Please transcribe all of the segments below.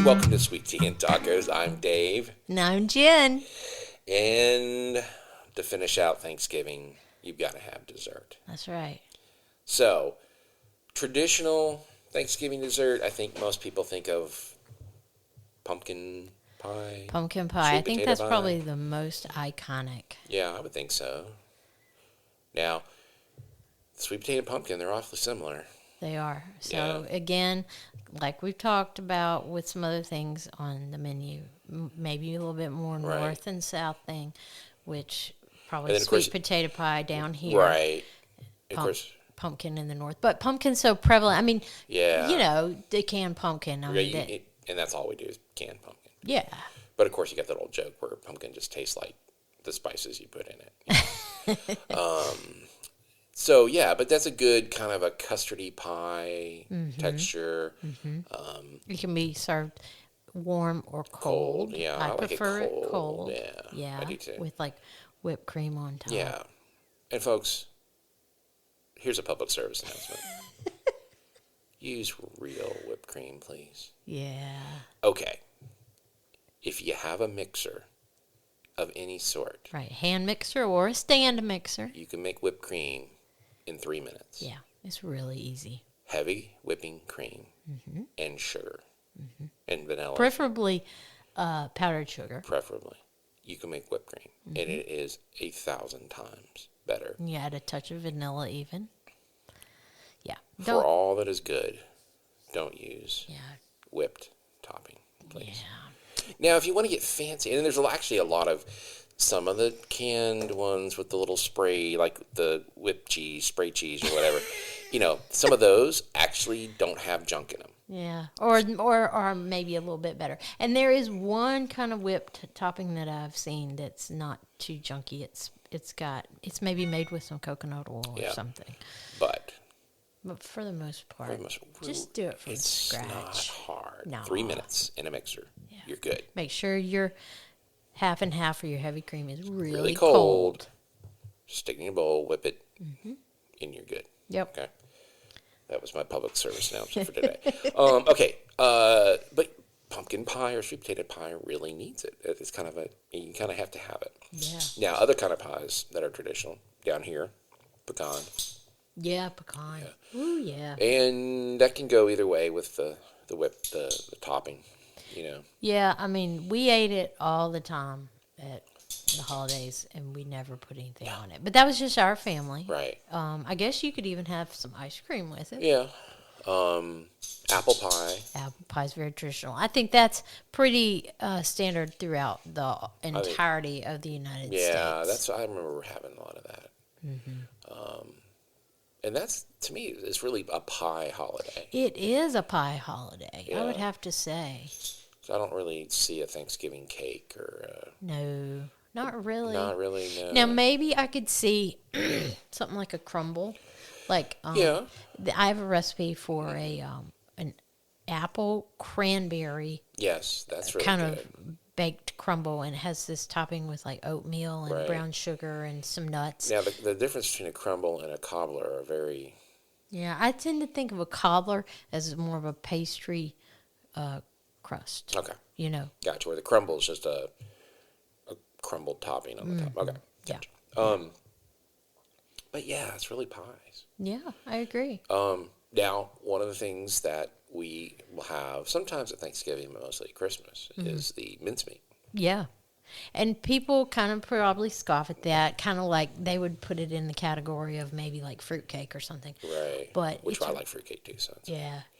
welcome to Sweet Tea and Tacos. I'm Dave. And I'm Jen. And to finish out Thanksgiving, you've got to have dessert. That's right. So, traditional Thanksgiving dessert, I think most people think of pumpkin pie. Pumpkin pie. I think that's probably the most iconic. Yeah, I would think so. Now, sweet potato and pumpkin, they're awfully similar. They are. So, again, like we've talked about with some other things on the menu, maybe a little bit more north and south thing, which probably sweet potato pie down here. Right. Of course. Pumpkin in the north. But pumpkin's so prevalent. I mean, you know, the canned pumpkin. And that's all we do is canned pumpkin. Yeah. But, of course, you got that old joke where pumpkin just tastes like the spices you put in it. So, yeah, but that's a good kind of a custardy pie texture. It can be served warm or cold. Yeah, I like prefer it it cold. Yeah, I do too. With like whipped cream on top. Yeah. And, folks, here's a public service announcement. Use real whipped cream, please. Yeah. Okay. If you have a mixer of any sort. Right, hand mixer or a stand mixer. You can make whipped cream in 3 minutes. Yeah, it's really easy. Heavy whipping cream and sugar and vanilla. Preferably powdered sugar. Preferably. You can make whipped cream, and it is 1,000 times better. You add a touch of vanilla even. Yeah. For all that is good, don't use whipped topping, please. Yeah. Now, if you want to get fancy, and there's actually a lot of some of the canned ones with the little spray, like the whipped cheese, spray cheese, or whatever. You know, some of those actually don't have junk in them. Yeah, or maybe a little bit better. And there is one kind of whipped topping that I've seen that's not too junky. It's maybe made with some coconut oil or something. But for the most part, just do it from scratch. It's not hard. No. 3 minutes in a mixer. Yeah. You're good. Make sure your half and half for your heavy cream is really cold. Stick it in a bowl, whip it, and you're good. Yep. Okay. That was my public service announcement for today. Okay. But pumpkin pie or sweet potato pie really needs it. It's kind of you kind of have to have it. Yeah. Now, other kind of pies that are traditional down here, pecan. Yeah, pecan. Yeah. Ooh, yeah. And that can go either way with the topping, you know. Yeah, I mean, we ate it all the time at the holidays, and we never put anything on it. But that was just our family. Right. I guess you could even have some ice cream with it. Yeah. Apple pie. Apple pie is very traditional. I think that's pretty standard throughout the entirety of the United States. Yeah, I remember having a lot of that. And that's, to me, is really a pie holiday. It is a pie holiday, I would have to say. So I don't really see a Thanksgiving cake or... No, not really. Not really, no. Now, maybe I could see something like a crumble. Like, I have a recipe for an apple cranberry. Yes, that's really kind good. of baked crumble, and it has this topping with like oatmeal and brown sugar and some nuts. Now, the difference between a crumble and a cobbler are very... Yeah, I tend to think of a cobbler as more of a pastry crust. Okay. You know. Gotcha. Where the crumble is just a crumbled topping on the top. Okay. Gotcha. Yeah. But yeah, it's really pies. Yeah, I agree. Now, one of the things that we will have sometimes at Thanksgiving, but mostly at Christmas, is the mincemeat. Yeah. And people kind of probably scoff at that, kind of like they would put it in the category of maybe like fruitcake or something. Right. Which I like fruitcake too. So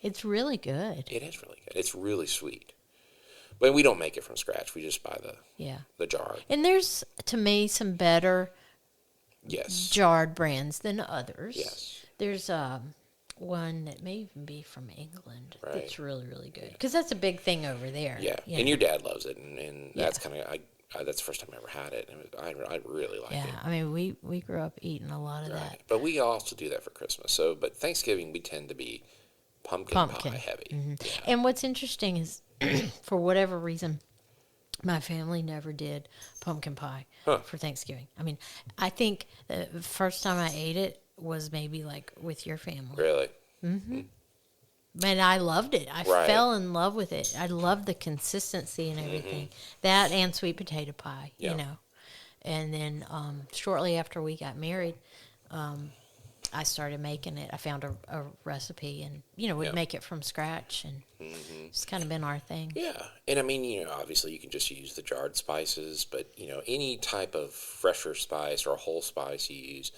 it's really good. It is really good. It's really sweet. But we don't make it from scratch. We just buy the jar. And there's, to me, some better jarred brands than others. Yes. There's one that may even be from England that's really, really good. Because that's a big thing over there. Yeah, and your dad loves it, and that's kind of, that's the first time I ever had it, and I really like it. Yeah, I mean, we grew up eating a lot of that. But we also do that for Christmas. But Thanksgiving, we tend to be pumpkin. Pie heavy. Yeah. And what's interesting is, for whatever reason, my family never did pumpkin pie for Thanksgiving. I mean, I think the first time I ate it was maybe like with your family. Really? And I loved it. I fell in love with it. I loved the consistency and everything. That and sweet potato pie, you know. And then shortly after we got married, I started making it. I found a recipe, and we'd make it from scratch, and it's kind of been our thing. Yeah, and I mean, obviously you can just use the jarred spices, but any type of fresher spice or a whole spice you use,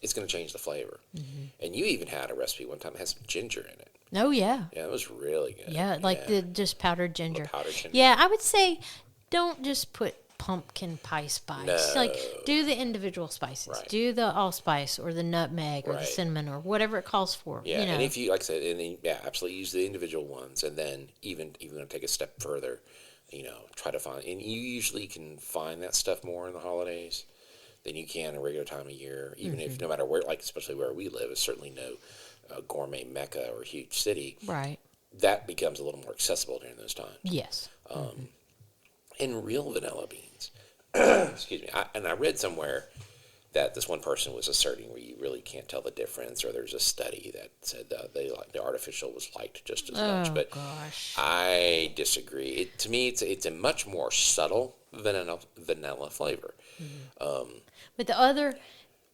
it's going to change the flavor. And you even had a recipe one time that had some ginger in it. Oh yeah. Yeah, it was really good. Yeah, like the just powdered ginger. Powdered ginger. Yeah, I would say don't just put pumpkin pie spice. No. Like, do the individual spices. Right. Do the allspice or the nutmeg or the cinnamon or whatever it calls for. Yeah, and if you, like I said, absolutely use the individual ones, and then even going to take a step further, try to find, and you usually can find that stuff more in the holidays than you can a regular time of year, even if no matter where, like especially where we live, is certainly no gourmet mecca or huge city. Right. That becomes a little more accessible during those times. Yes. And real vanilla beans. Excuse me. I read somewhere that this one person was asserting where you really can't tell the difference, or there's a study that said the artificial was liked just as much. But gosh. I disagree. To me, it's a much more subtle vanilla flavor. But the other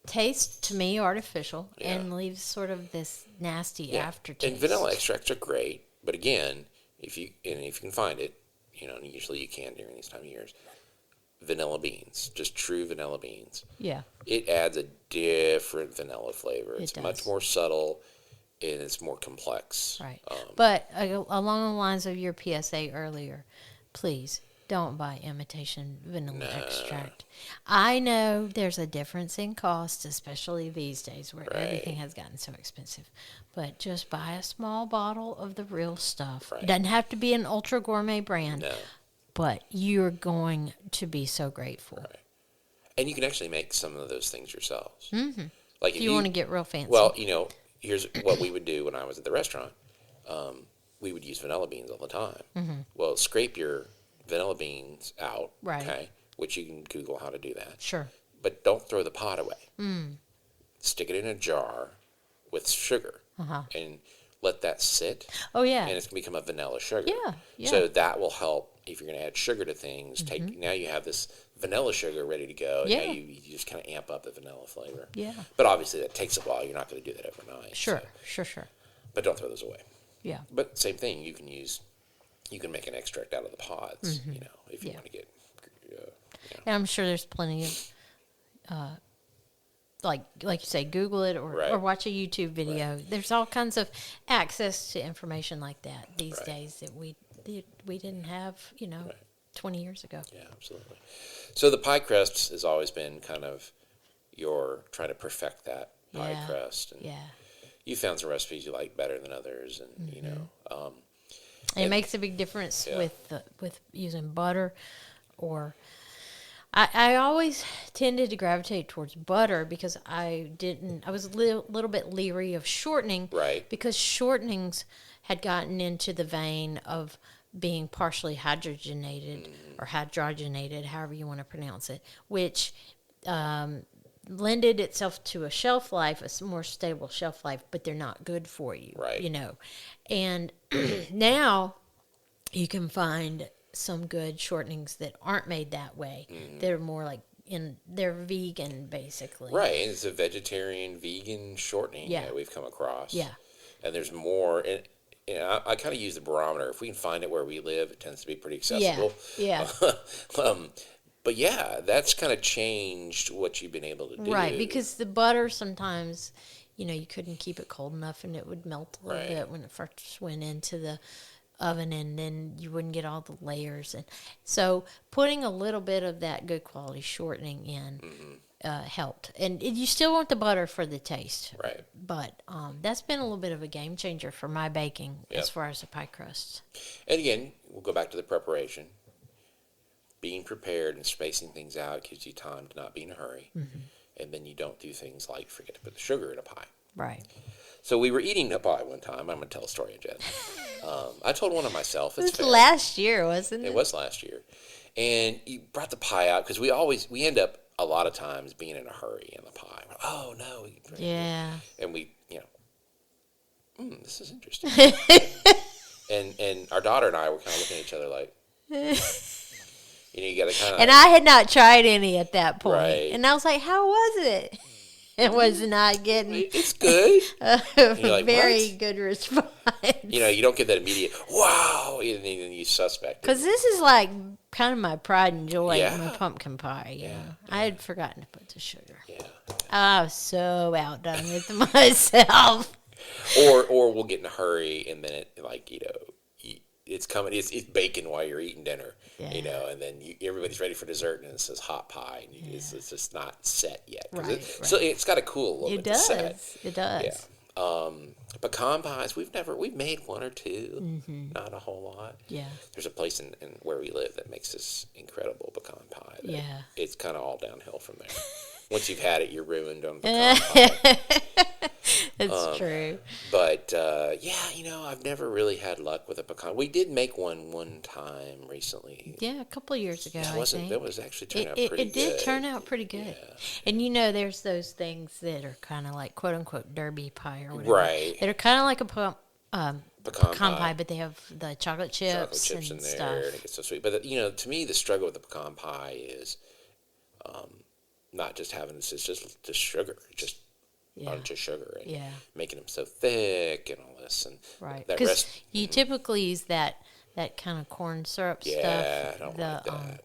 tastes to me artificial and leaves sort of this nasty aftertaste. And vanilla extracts are great, but again, if you can find it, and usually you can during these time of years, vanilla beans, just true vanilla beans. Yeah. It adds a different vanilla flavor. It's much more subtle and it's more complex. Right. But along the lines of your PSA earlier, please don't buy imitation vanilla extract. I know there's a difference in cost, especially these days where everything has gotten so expensive. But just buy a small bottle of the real stuff. It doesn't have to be an ultra gourmet brand. No. But you're going to be so grateful. Right. And you can actually make some of those things yourselves. Like if you want to get real fancy. Well, here's what we would do when I was at the restaurant. We would use vanilla beans all the time. Well, scrape your vanilla beans out, okay? Which you can Google how to do that. Sure. But don't throw the pot away. Stick it in a jar with sugar and let that sit. Oh, yeah. And it's going to become a vanilla sugar. Yeah. So that will help if you're going to add sugar to things. Now you have this vanilla sugar ready to go. Yeah. Now you just kind of amp up the vanilla flavor. Yeah. But obviously that takes a while. You're not going to do that overnight. Sure. But don't throw those away. Yeah. But same thing, you can make an extract out of the pods, if you want to get. And I'm sure there's plenty of, like you say, Google it or watch a YouTube video. There's all kinds of access to information like that these days that we didn't have, 20 years ago. Yeah, absolutely. So the pie crust has always been kind of trying to perfect that pie crust. And you found some recipes you like better than others, and it makes a big difference with using butter, or I always tended to gravitate towards butter because I was a little bit leery of shortening, because shortenings had gotten into the vein of being partially hydrogenated or hydrogenated, however you want to pronounce it, which lended itself to a shelf life, a more stable shelf life, but they're not good for you, And now you can find some good shortenings that aren't made that way. They're more like they're vegan, basically. Right, and it's a vegetarian, vegan shortening that we've come across. Yeah. And there's more, and I kind of use the barometer. If we can find it where we live, it tends to be pretty accessible. Yeah. But yeah, that's kind of changed what you've been able to do. Right, because the butter sometimes, you couldn't keep it cold enough and it would melt a little bit when it first went into the oven, and then you wouldn't get all the layers. And so putting a little bit of that good quality shortening in helped. And you still want the butter for the taste. Right. But that's been a little bit of a game changer for my baking as far as the pie crust. And again, we'll go back to the preparation. Being prepared and spacing things out gives you time to not be in a hurry. And then you don't do things like forget to put the sugar in a pie. Right. So we were eating a pie one time. I'm going to tell a story of Jen. I told one of myself. It was last year, wasn't it? It was last year. And you brought the pie out because we end up a lot of times being in a hurry in the pie. Oh, no. Yeah. And we, this is interesting. and our daughter and I were kind of looking at each other like, you got to kind of. And I had not tried any at that point. Right. And I was like, how was it? It was not getting. It's good. A like, very what? good response. You don't get that immediate wow, and then you suspect. Because this is like kind of my pride and joy Yeah. in my pumpkin pie. Yeah. I had forgotten to put the sugar. Yeah. I was so outdone with myself. Or we'll get in a hurry, and then it's coming. It's baking while you're eating dinner. Yeah. And then everybody's ready for dessert, and it says hot pie, and it's just not set yet. Right. So it's got to cool a little bit. It does. To set. It does. Yeah. Pecan pies, we've made one or two, not a whole lot. Yeah. There's a place in where we live that makes this incredible pecan pie. Yeah. It's kind of all downhill from there. Once you've had it, you're ruined on pecan pie. It's true. But, I've never really had luck with a pecan. We did make one time recently. Yeah, a couple of years ago, That was actually turned out pretty good. It did turn out pretty good. Yeah. And, there's those things that are kind of like, quote-unquote, derby pie or whatever. Right. That are kind of like a pecan pie, but they have the chocolate chips, in and there, stuff. and it gets so sweet. But, to me, the struggle with the pecan pie is not just having this, it's just sugar. Just bunch of sugar and making them so thick and all this and right because you typically use that kind of corn syrup stuff. I don't like that.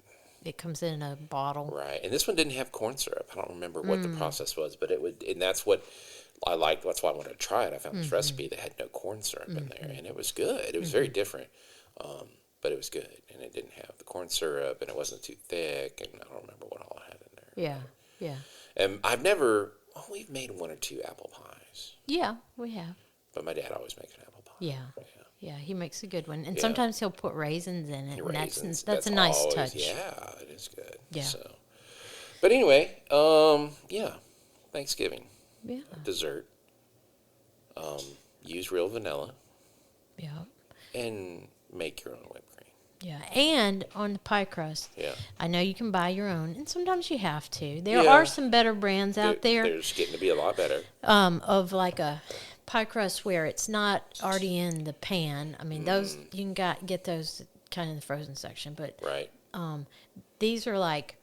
It comes in a bottle, right? And this one didn't have corn syrup. I don't remember what the process was, but it would, and that's what I liked. That's why I wanted to try it. I found this recipe that had no corn syrup in there, and it was good. It was very different, but it was good, and it didn't have the corn syrup, and it wasn't too thick, and I don't remember what all I had in there. Yeah. And we've made one or two apple pies. Yeah, we have. But my dad always makes an apple pie. Yeah, he makes a good one. And sometimes he'll put raisins in it. Raisins, and that's a nice touch. Yeah, it is good. Yeah. So. But anyway, Thanksgiving. Yeah. Dessert. Use real vanilla. Yeah. And make your own whipped cream. Yeah, and on the pie crust, I know you can buy your own, and sometimes you have to. There are some better brands out there. There's getting to be a lot better. Of like a pie crust where it's not already in the pan. I mean, those you can get those kind of in the frozen section, but right. These are like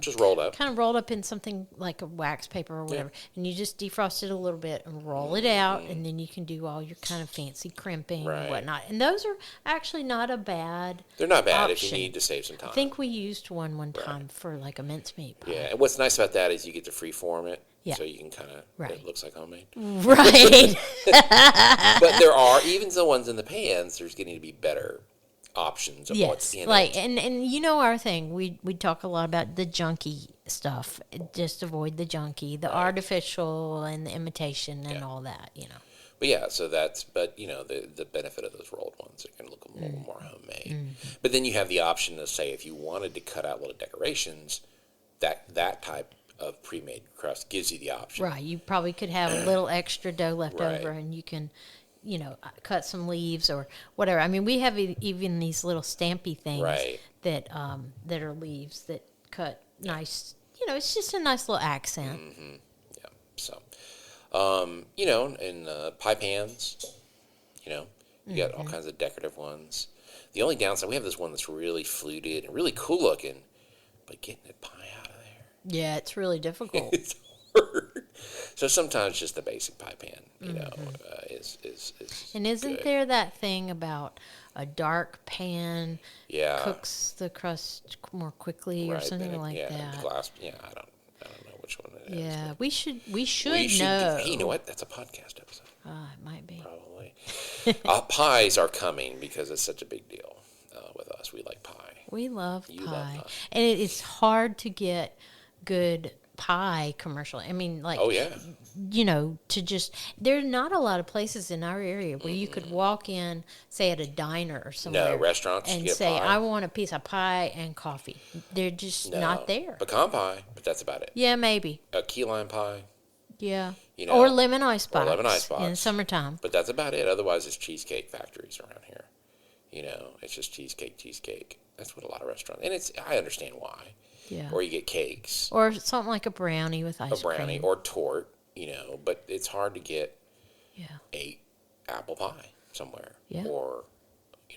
just rolled up. Kind of rolled up in something like a wax paper or whatever. Yeah. And you just defrost it a little bit and roll it out, and then you can do all your kind of fancy crimping and whatnot. And those are actually not a bad They're not bad option. If you need to save some time. I think we used one time for like a mincemeat pie. Yeah, and what's nice about that is you get to freeform it. Yeah. So you can kind of, it looks like homemade. Right. But there are, even the ones in the pans, there's getting to be better options of what's in it. And our thing, we talk a lot about the junky stuff. Just avoid the junky, the artificial and the imitation and all that, But so the benefit of those rolled ones, it can look a little more homemade. But then you have the option to say, if you wanted to cut out little decorations, that type of pre-made crust gives you the option. Right. You probably could have a little extra dough left over, and you can cut some leaves or whatever. I mean, we have even these little stampy things that are leaves that cut nice. It's just a nice little accent. Mm-hmm. Yeah. So, in pie pans, you got all kinds of decorative ones. The only downside, we have this one that's really fluted and really cool looking, but getting the pie out of there. Yeah, it's really difficult. It's hard. So sometimes just the basic pie pan, is and isn't good. there that thing about a dark pan cooks the crust more quickly or something like that? Glass. Yeah, I don't know which one it is. Yeah, we should know. Hey, you know what? That's a podcast episode. It might be. Probably. Pies are coming because it's such a big deal with us. We like pie. We love pie. Love pie. And it's hard to get good pie commercial. I mean, like, there's not a lot of places in our area where you could walk in, say at a diner or somewhere. No, restaurants and get say, pie. I want a piece of pie and coffee. They're just not there. Pecan pie, but that's about it. Yeah, maybe. A key lime pie. Yeah. Or lemon ice box. Or lemon ice box. In the summertime. But that's about it. Otherwise, it's cheesecake factories around here. It's just cheesecake. That's what a lot of restaurants. And I understand why. Yeah. Or you get cakes. Or something like a brownie with ice cream. A brownie or tort, but it's hard to get ate apple pie somewhere. Yeah. Or,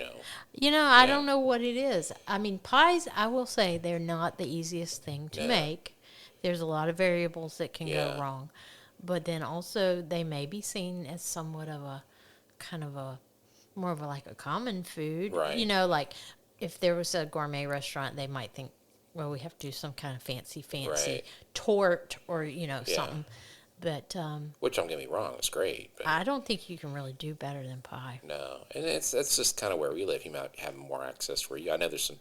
I don't know what it is. I mean, pies, I will say, they're not the easiest thing to make. There's a lot of variables that can go wrong. But then also, they may be seen as somewhat of a kind of a more of like a common food. Right. Like if there was a gourmet restaurant, they might think, well, we have to do some kind of fancy tort or, something. But which, don't get me wrong, it's great. But I don't think you can really do better than pie. No, and that's just kind of where we live. You might have more access where I know there's some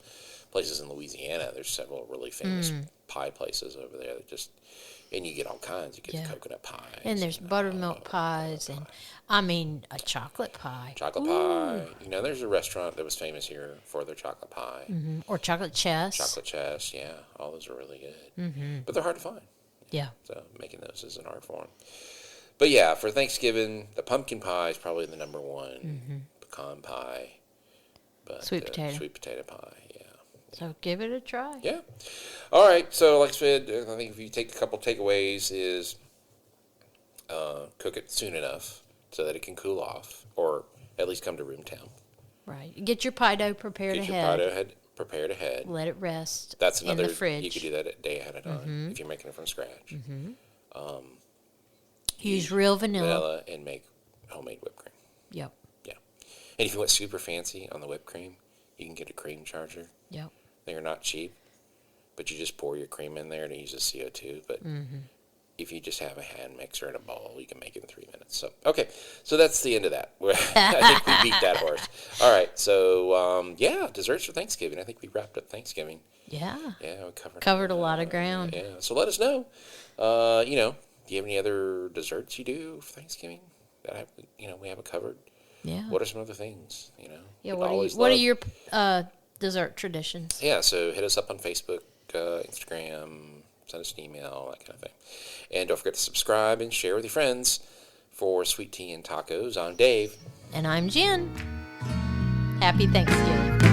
places in Louisiana. There's several really famous pie places over there that and you get all kinds. You get the coconut pies. And there's buttermilk pies and, a chocolate pie. Chocolate pie. There's a restaurant that was famous here for their chocolate pie. Mm-hmm. Or chocolate chess. Chocolate chess, yeah. All those are really good. Mm-hmm. But they're hard to find. Yeah. So making those is an art form. But yeah, for Thanksgiving, the pumpkin pie is probably the number one. Mm-hmm. Pecan pie. But sweet potato pie, yeah. So give it a try. Yeah. All right. So like I said, I think if you take a couple takeaways is cook it soon enough so that it can cool off, or at least come to room temp. Right. Get your pie dough prepared ahead. Get your pie dough prepared ahead. Let it rest. That's another. In the fridge. You could do that a day ahead of time if you're making it from scratch. Mm-hmm. Use real vanilla and make homemade whipped cream. Yep. Yeah. And if you want super fancy on the whipped cream, you can get a cream charger. Yep. They're not cheap, but you just pour your cream in there and it uses CO2. But if you just have a hand mixer and a bowl, you can make it in 3 minutes. So, okay. So that's the end of that. I think we beat that horse. All right. So, desserts for Thanksgiving. I think we wrapped up Thanksgiving. Yeah. Yeah, we covered a lot of ground. Yeah. So let us know. Do you have any other desserts you do for Thanksgiving that we haven't covered? Yeah. What are some other things? Yeah. What are your dessert traditions? Yeah. So hit us up on Facebook, Instagram, send us an email, that kind of thing, and don't forget to subscribe and share with your friends. For Sweet Tea and Tacos, I'm Dave, and I'm Jen. Happy Thanksgiving.